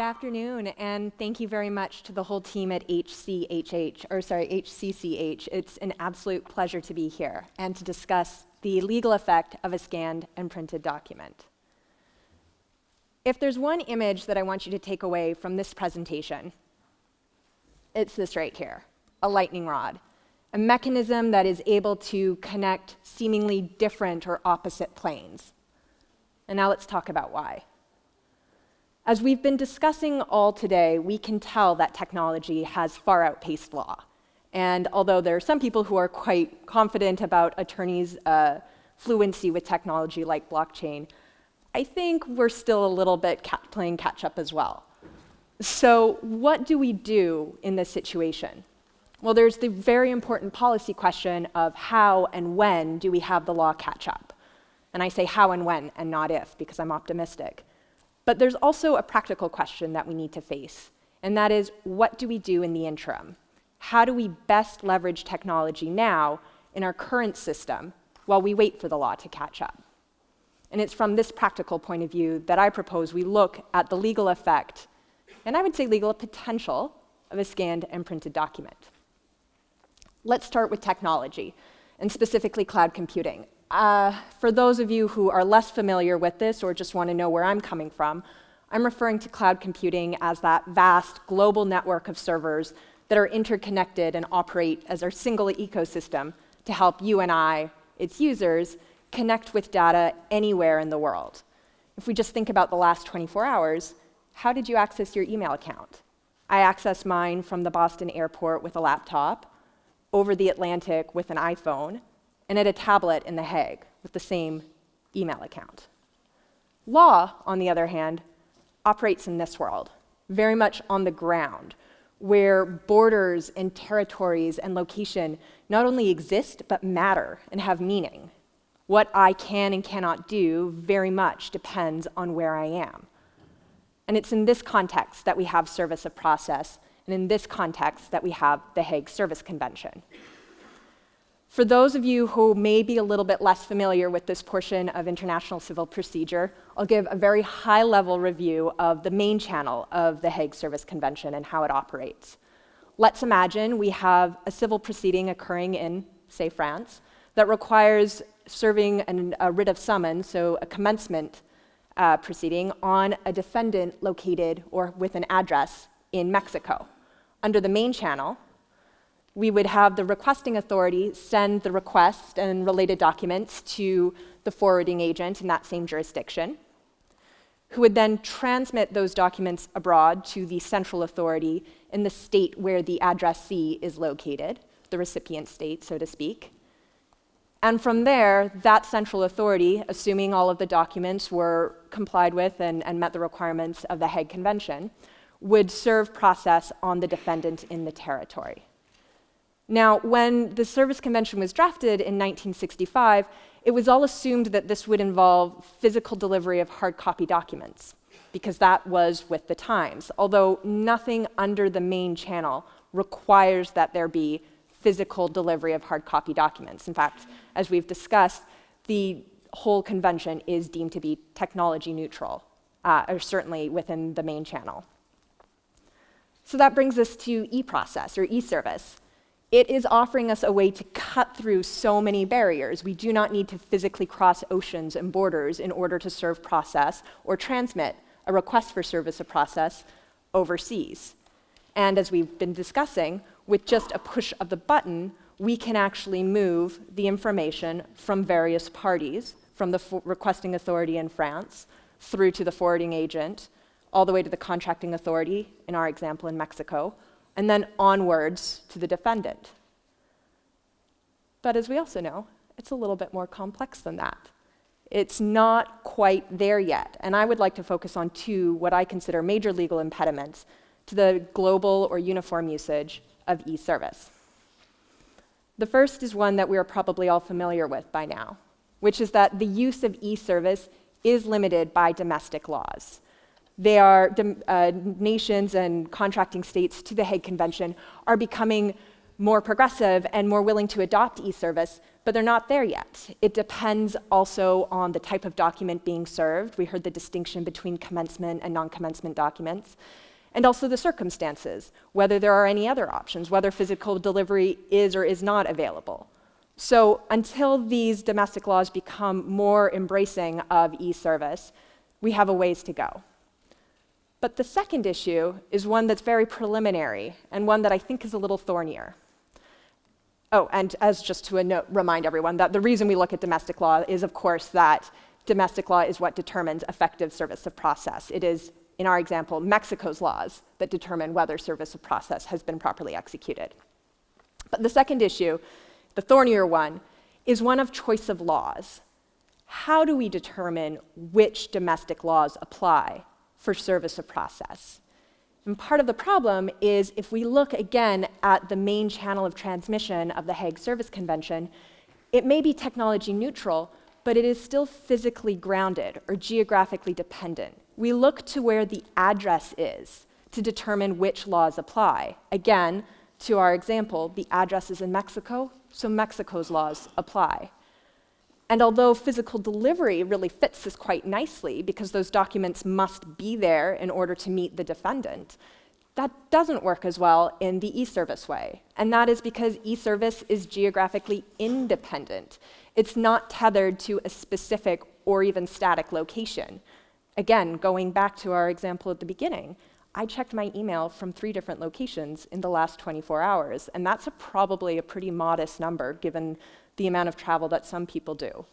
afternoon, and thank you very much to the whole team at HCCH. It's an absolute pleasure to be here and to discuss the legal effect of a scanned and printed document. If there's one image that I want you to take away from this presentation, it's this right here, a lightning rod, a mechanism that is able to connect seemingly different or opposite planes. And now let's talk about why. As we've been discussing all today, we can tell that technology has far outpaced law. And although there are some people who are quite confident about attorneys' fluency with technology like blockchain, I think we're still a little bit playing catch up as well. So what do we do in this situation? Well, there's the very important policy question of how and when do we have the law catch up? And I say how and when and not if, because I'm optimistic. But there's also a practical question that we need to face, and that is, what do we do in the interim? How do we best leverage technology now in our current system while we wait for the law to catch up? And it's from this practical point of view that I propose we look at the legal effect, and I would say legal potential, of a scanned and printed document. Let's start with technology, and specifically cloud computing. For those of you who are less familiar with this or just want to know where I'm coming from, I'm referring to cloud computing as that vast global network of servers that are interconnected and operate as our single ecosystem to help you and I, its users, connect with data anywhere in the world. If we just think about the last 24 hours, how did you access your email account? I accessed mine from the Boston airport with a laptop, over the Atlantic with an iPhone, and at a tablet in The Hague with the same email account. Law, on the other hand, operates in this world, very much on the ground, where borders and territories and location not only exist, but matter and have meaning. What I can and cannot do very much depends on where I am. And it's in this context that we have service of process, and in this context that we have the Hague Service Convention. For those of you who may be a little bit less familiar with this portion of international civil procedure, I'll give a very high-level review of the main channel of the Hague Service Convention and how it operates. Let's imagine we have a civil proceeding occurring in, say, France, that requires serving a writ of summons, so a commencement proceeding, on a defendant located or with an address in Mexico. Under the main channel, we would have the requesting authority send the request and related documents to the forwarding agent in that same jurisdiction, who would then transmit those documents abroad to the central authority in the state where the addressee is located, the recipient state, so to speak. And from there, that central authority, assuming all of the documents were complied with and met the requirements of the Hague Convention, would serve process on the defendant in the territory. Now, when the Service Convention was drafted in 1965, it was all assumed that this would involve physical delivery of hard copy documents, because that was with the times, although nothing under the main channel requires that there be physical delivery of hard copy documents. In fact, as we've discussed, the whole convention is deemed to be technology neutral, or certainly within the main channel. So that brings us to e-process, or e-service. It is offering us a way to cut through so many barriers. We do not need to physically cross oceans and borders in order to serve process or transmit a request for service of process overseas. And as we've been discussing, with just a push of the button, we can actually move the information from various parties, from the requesting authority in France, through to the forwarding agent, all the way to the contracting authority, in our example in Mexico, and then onwards to the defendant. But as we also know, it's a little bit more complex than that. It's not quite there yet, and I would like to focus on two what I consider major legal impediments to the global or uniform usage of e-service. The first is one that we are probably all familiar with by now, which is that the use of e-service is limited by domestic laws. They are, nations and contracting states to the Hague Convention are becoming more progressive and more willing to adopt e-service, but they're not there yet. It depends also on the type of document being served. We heard the distinction between commencement and non-commencement documents. And also the circumstances, whether there are any other options, whether physical delivery is or is not available. So until these domestic laws become more embracing of e-service, we have a ways to go. But the second issue is one that's very preliminary and one that I think is a little thornier. Oh, and as just to remind everyone that the reason we look at domestic law is, of course, that domestic law is what determines effective service of process. It is, in our example, Mexico's laws that determine whether service of process has been properly executed. But the second issue, the thornier one, is one of choice of laws. How do we determine which domestic laws apply for service of process? And part of the problem is if we look again at the main channel of transmission of the Hague Service Convention, it may be technology neutral, but it is still physically grounded or geographically dependent. We look to where the address is to determine which laws apply. Again, to our example, the address is in Mexico, so Mexico's laws apply. And although physical delivery really fits this quite nicely because those documents must be there in order to meet the defendant, that doesn't work as well in the e-service way. And that is because e-service is geographically independent. It's not tethered to a specific or even static location. Again, going back to our example at the beginning, I checked my email from 3 different locations in the last 24 hours, and that's probably a pretty modest number given the amount of travel that some people do.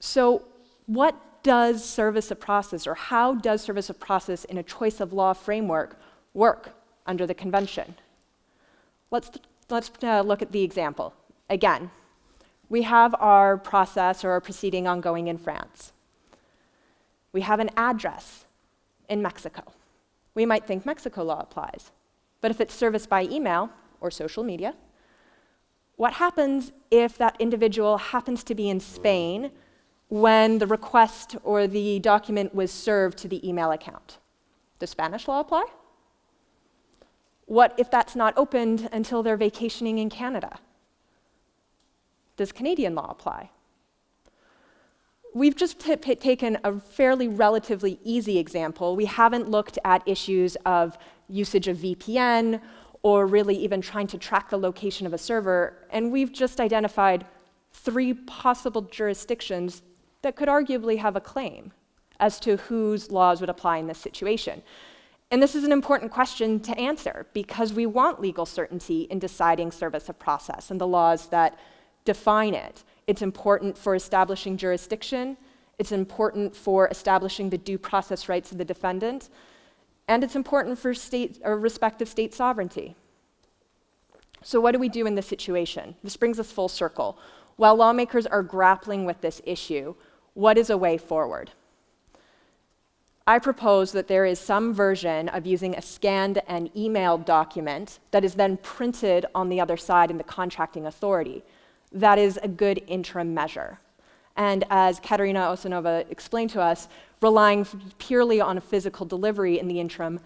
So what does service of process, or how does service of process in a choice of law framework work under the convention? Let's look at the example. Again, we have our process or our proceeding ongoing in France. We have an address in Mexico. We might think Mexico law applies, but if it's serviced by email or social media, what happens if that individual happens to be in Spain when the request or the document was served to the email account? Does Spanish law apply? What if that's not opened until they're vacationing in Canada? Does Canadian law apply? We've just taken a fairly relatively easy example. We haven't looked at issues of usage of VPN or really even trying to track the location of a server, and we've just identified 3 possible jurisdictions that could arguably have a claim as to whose laws would apply in this situation. And this is an important question to answer because we want legal certainty in deciding service of process and the laws that define it. It's important for establishing jurisdiction, it's important for establishing the due process rights of the defendant, and it's important for state or respective state sovereignty. So what do we do in this situation? This brings us full circle. While lawmakers are grappling with this issue, what is a way forward? I propose that there is some version of using a scanned and emailed document that is then printed on the other side in the contracting authority. That is a good interim measure. And as Katerina Osanova explained to us, relying purely on a physical delivery in the interim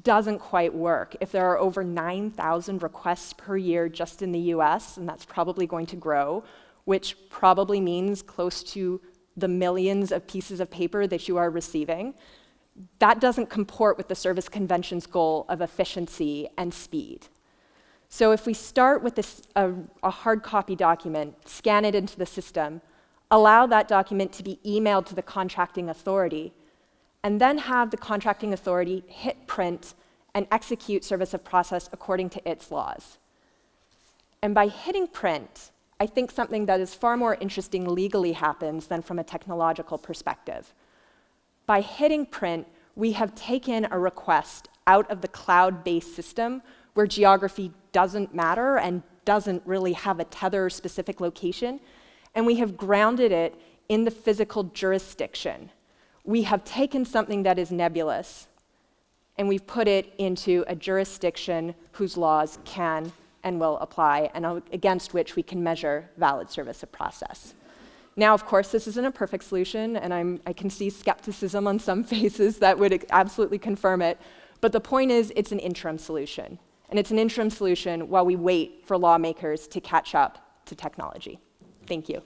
doesn't quite work. If there are over 9,000 requests per year just in the US, and that's probably going to grow, which probably means close to the millions of pieces of paper that you are receiving, that doesn't comport with the Service Convention's goal of efficiency and speed. So if we start with a hard copy document, scan it into the system, allow that document to be emailed to the contracting authority, and then have the contracting authority hit print and execute service of process according to its laws. And by hitting print, I think something that is far more interesting legally happens than from a technological perspective. By hitting print, we have taken a request out of the cloud-based system where geography doesn't matter and doesn't really have a tether or specific location, and we have grounded it in the physical jurisdiction. We have taken something that is nebulous, and we've put it into a jurisdiction whose laws can and will apply, and against which we can measure valid service of process. Now, of course, this isn't a perfect solution, and I can see skepticism on some faces that would absolutely confirm it, but the point is it's an interim solution. and it's an interim solution while we wait for lawmakers to catch up to technology. Thank you.